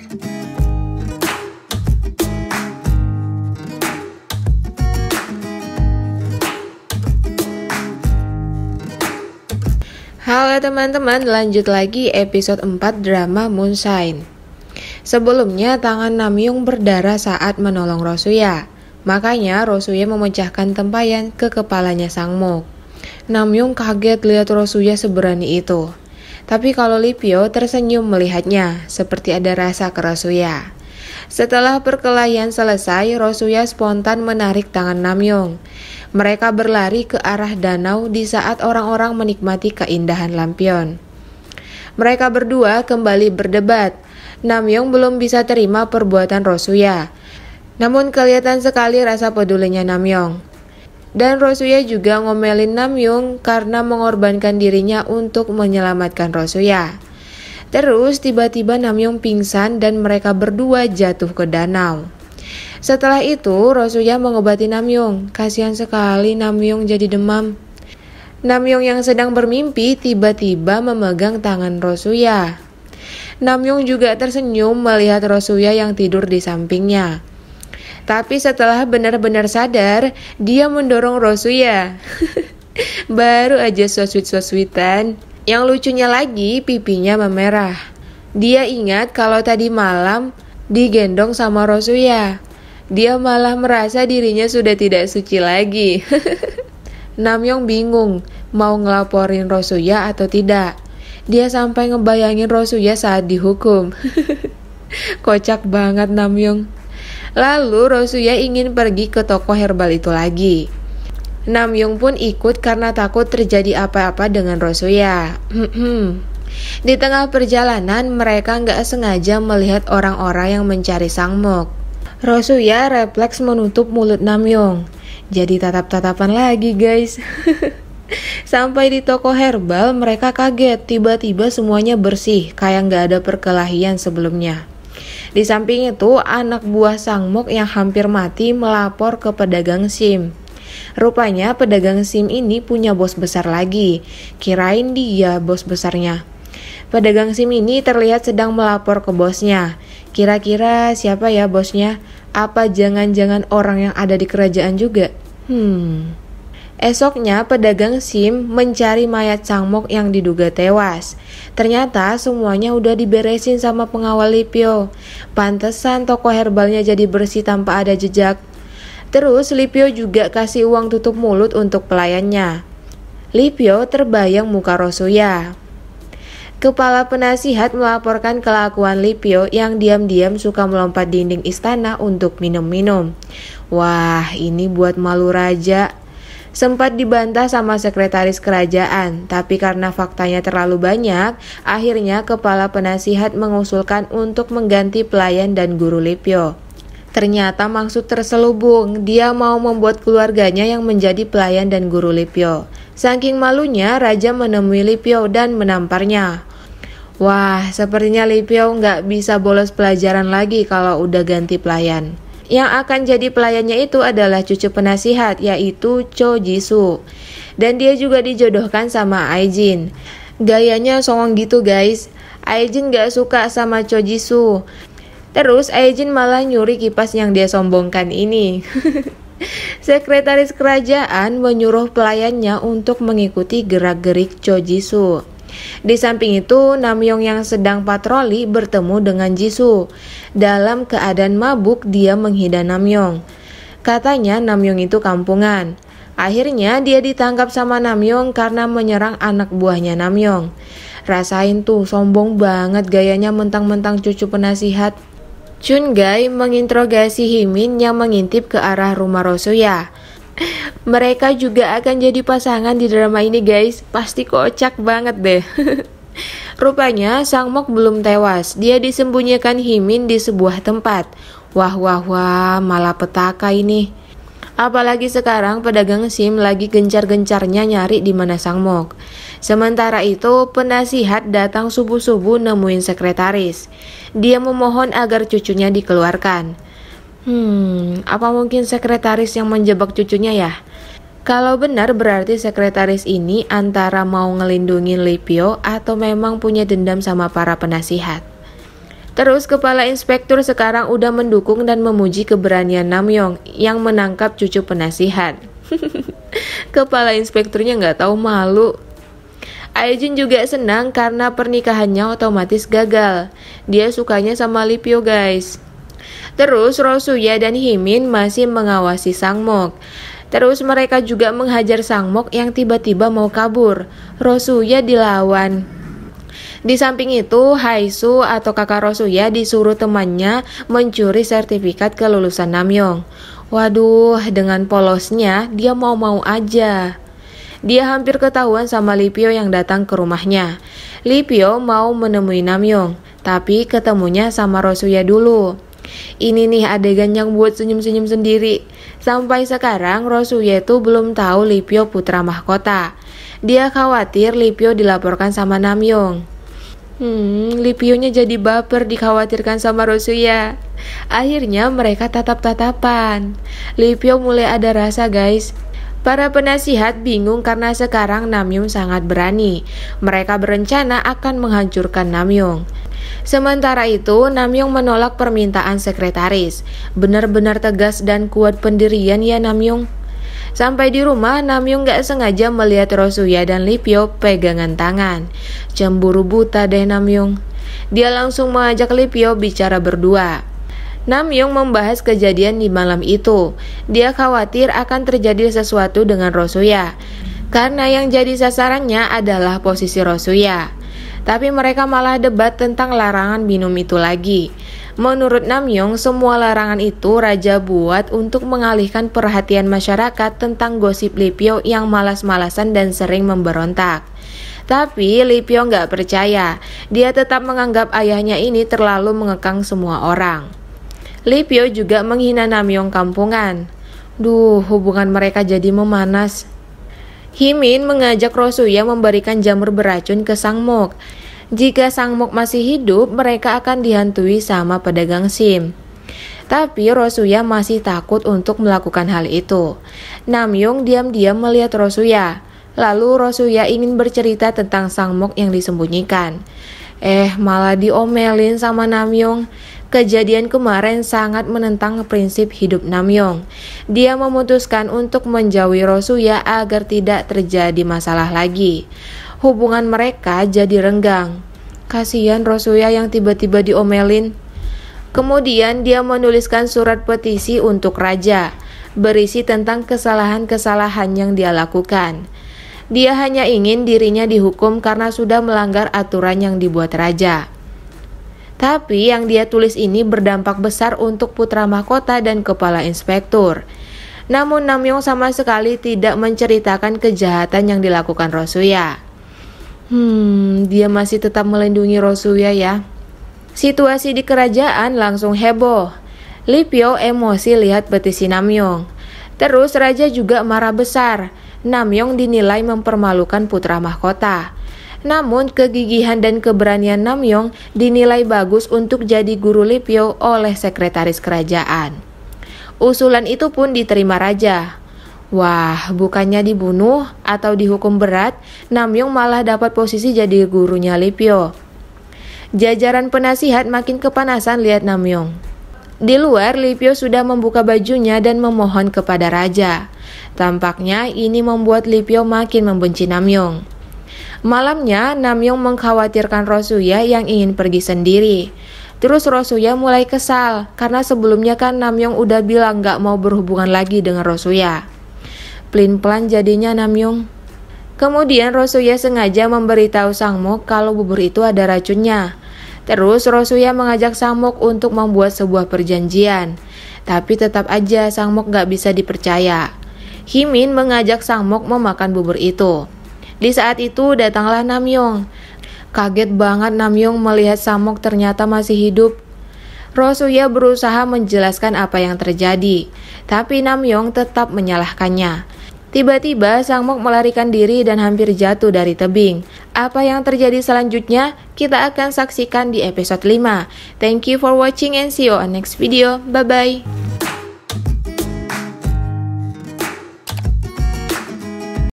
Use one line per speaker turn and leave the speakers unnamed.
Halo teman-teman, lanjut lagi episode 4 drama Moonshine. Sebelumnya tangan Namyoon berdarah saat menolong Rosuya. Makanya Rosuya memecahkan tempayan ke kepalanya Sangmook. Namyoon kaget lihat Rosuya seberani itu. Tapi kalau Lee Pyo tersenyum melihatnya, seperti ada rasa ke Rosuya. Setelah perkelahian selesai, Rosuya spontan menarik tangan Namyoon. Mereka berlari ke arah danau di saat orang-orang menikmati keindahan lampion. Mereka berdua kembali berdebat. Namyoon belum bisa terima perbuatan Rosuya. Namun kelihatan sekali rasa pedulinya Namyoon. Dan Rosuya juga ngomelin Namyoon karena mengorbankan dirinya untuk menyelamatkan Rosuya. Terus tiba-tiba Namyoon pingsan dan mereka berdua jatuh ke danau. Setelah itu Rosuya mengobati Namyoon. Kasihan sekali Namyoon jadi demam. Namyoon yang sedang bermimpi tiba-tiba memegang tangan Rosuya. Namyoon juga tersenyum melihat Rosuya yang tidur di sampingnya. Tapi setelah benar-benar sadar, dia mendorong Rosuya. Baru aja so sweet-sweetan. Yang lucunya lagi, pipinya memerah. Dia ingat kalau tadi malam digendong sama Rosuya. Dia malah merasa dirinya sudah tidak suci lagi. Namyoon bingung mau ngelaporin Rosuya atau tidak. Dia sampai ngebayangin Rosuya saat dihukum. Kocak banget Namyoon. Lalu Rosuya ingin pergi ke toko herbal itu lagi. Namyoon pun ikut karena takut terjadi apa-apa dengan Rosuya. Di tengah perjalanan mereka nggak sengaja melihat orang-orang yang mencari Sangmook. Rosuya refleks menutup mulut Namyoon. Jadi tatap-tatapan lagi guys. Sampai di toko herbal mereka kaget. Tiba-tiba semuanya bersih kayak nggak ada perkelahian sebelumnya. Di samping itu anak buah Sangmook yang hampir mati melapor ke pedagang SIM. Rupanya pedagang SIM ini punya bos besar lagi. Kirain dia bos besarnya. Pedagang SIM ini terlihat sedang melapor ke bosnya. Kira-kira siapa ya bosnya? Apa jangan-jangan orang yang ada di kerajaan juga? Esoknya pedagang SIM mencari mayat Sangmook yang diduga tewas. Ternyata semuanya udah diberesin sama pengawal Lee Pyo. Pantesan toko herbalnya jadi bersih tanpa ada jejak. Terus Lee Pyo juga kasih uang tutup mulut untuk pelayannya. Lee Pyo terbayang muka Rosuya. Kepala penasihat melaporkan kelakuan Lee Pyo yang diam-diam suka melompat dinding istana untuk minum-minum. Wah, ini buat malu raja. Sempat dibantah sama sekretaris kerajaan, tapi karena faktanya terlalu banyak, akhirnya kepala penasihat mengusulkan untuk mengganti pelayan dan guru Lee Pyo. Ternyata maksud terselubung, dia mau membuat keluarganya yang menjadi pelayan dan guru Lee Pyo. Saking malunya, raja menemui Lee Pyo dan menamparnya. Wah, sepertinya Lee Pyo nggak bisa bolos pelajaran lagi kalau udah ganti pelayan. Yang akan jadi pelayannya itu adalah cucu penasihat, yaitu Cho Jisoo. Dan dia juga dijodohkan sama Aijin. Gayanya songong gitu guys. Aijin nggak suka sama Cho Jisoo. Terus Aijin malah nyuri kipas yang dia sombongkan ini. Sekretaris kerajaan menyuruh pelayannya untuk mengikuti gerak-gerik Cho Jisoo. Di samping itu, Namyoon yang sedang patroli bertemu dengan Jisoo. Dalam keadaan mabuk, dia menghina Namyoon. Katanya Namyoon itu kampungan. Akhirnya dia ditangkap sama Namyoon karena menyerang anak buahnya Namyoon. Rasain tuh, sombong banget gayanya mentang-mentang cucu penasihat. Chungai menginterogasi Himin yang mengintip ke arah rumah Rosuya. Mereka juga akan jadi pasangan di drama ini guys. Pasti kocak banget deh. Rupanya Sangmook belum tewas. Dia disembunyikan Himin di sebuah tempat. Wah, malapetaka ini. Apalagi sekarang pedagang SIM lagi gencar-gencarnya nyari di mana Sangmook. Sementara itu penasihat datang subuh-subuh nemuin sekretaris. Dia memohon agar cucunya dikeluarkan. Apa mungkin sekretaris yang menjebak cucunya ya? Kalau benar berarti sekretaris ini antara mau ngelindungin Lee Pyo atau memang punya dendam sama para penasihat. Terus kepala inspektur sekarang udah mendukung dan memuji keberanian Namyong yang menangkap cucu penasihat. Kepala inspekturnya nggak tahu malu. Aejin juga senang karena pernikahannya otomatis gagal. Dia sukanya sama Lee Pyo guys. Terus Rosuya dan Himin masih mengawasi Sangmok. Terus mereka juga menghajar Sangmok yang tiba-tiba mau kabur. Rosuya dilawan. Di samping itu, Haisu atau kakak Rosuya disuruh temannya mencuri sertifikat kelulusan Namyong. Waduh, dengan polosnya dia mau-mau aja. Dia hampir ketahuan sama Lee Pyo yang datang ke rumahnya. Lee Pyo mau menemui Namyong, tapi ketemunya sama Rosuya dulu. Ini nih adegan yang buat senyum-senyum sendiri. Sampai sekarang Rosuya itu belum tahu Lee Pyo putra mahkota. Dia khawatir Lee Pyo dilaporkan sama Namyong. Lee Pyo-nya jadi baper dikhawatirkan sama Rosuya. Akhirnya mereka tatap-tatapan. Lee Pyo mulai ada rasa guys. Para penasihat bingung karena sekarang Namyong sangat berani. Mereka berencana akan menghancurkan Namyong. Sementara itu, Namyong menolak permintaan sekretaris. Benar-benar tegas dan kuat pendirian ya Namyong. Sampai di rumah, Namyong gak sengaja melihat Rosuya dan Lee Pyo pegangan tangan. Cemburu buta deh Namyong. Dia langsung mengajak Lee Pyo bicara berdua. Namyong membahas kejadian di malam itu. Dia khawatir akan terjadi sesuatu dengan Rosuya, karena yang jadi sasarannya adalah posisi Rosuya. Tapi mereka malah debat tentang larangan minum itu lagi. Menurut Namyong, semua larangan itu Raja buat untuk mengalihkan perhatian masyarakat tentang gosip Lee Pyo yang malas-malasan dan sering memberontak. Tapi Lee Pyo nggak percaya. Dia tetap menganggap ayahnya ini terlalu mengekang semua orang. Lee Pyo juga menghina Namyong kampungan. Duh, hubungan mereka jadi memanas. Himin mengajak Rosuya memberikan jamur beracun ke Sangmok. Jika Sangmok masih hidup, mereka akan dihantui sama pedagang SIM. Tapi Rosuya masih takut untuk melakukan hal itu. Namyong diam-diam melihat Rosuya. Lalu Rosuya ingin bercerita tentang Sangmok yang disembunyikan. Malah diomelin sama Namyong. Kejadian kemarin sangat menentang prinsip hidup Namyong. Dia memutuskan untuk menjauhi Rosuya agar tidak terjadi masalah lagi. Hubungan mereka jadi renggang. Kasihan Rosuya yang tiba-tiba diomelin. Kemudian dia menuliskan surat petisi untuk raja, berisi tentang kesalahan-kesalahan yang dia lakukan. Dia hanya ingin dirinya dihukum karena sudah melanggar aturan yang dibuat raja. Tapi yang dia tulis ini berdampak besar untuk putra mahkota dan kepala inspektur. Namun Namyong sama sekali tidak menceritakan kejahatan yang dilakukan Rosuya. Dia masih tetap melindungi Rosuya ya. Situasi di kerajaan langsung heboh. Lee Pyo emosi lihat petisi Namyong. Terus raja juga marah besar. Namyong dinilai mempermalukan putra mahkota. Namun kegigihan dan keberanian Namyong dinilai bagus untuk jadi guru Lee Pyo oleh sekretaris kerajaan. Usulan itu pun diterima raja. Wah, bukannya dibunuh atau dihukum berat, Namyong malah dapat posisi jadi gurunya Lee Pyo. Jajaran penasihat makin kepanasan lihat Namyong. Di luar, Lee Pyo sudah membuka bajunya dan memohon kepada raja. Tampaknya ini membuat Lee Pyo makin membenci Namyong. Malamnya, Namyong mengkhawatirkan Rosuya yang ingin pergi sendiri. Terus Rosuya mulai kesal, karena sebelumnya kan Namyong udah bilang gak mau berhubungan lagi dengan Rosuya. Pelin-pelan jadinya Namyong. Kemudian Rosuya sengaja memberitahu Sangmok kalau bubur itu ada racunnya. Terus Rosuya mengajak Sangmok untuk membuat sebuah perjanjian. Tapi tetap aja Sangmok gak bisa dipercaya. Himin mengajak Sangmok memakan bubur itu. Di saat itu datanglah Namyong. Kaget banget Namyong melihat Sangmok ternyata masih hidup. Rosuya berusaha menjelaskan apa yang terjadi, tapi Namyong tetap menyalahkannya. Tiba-tiba Sangmok melarikan diri dan hampir jatuh dari tebing. Apa yang terjadi selanjutnya kita akan saksikan di episode 5. Thank you for watching and see you on next video. Bye bye.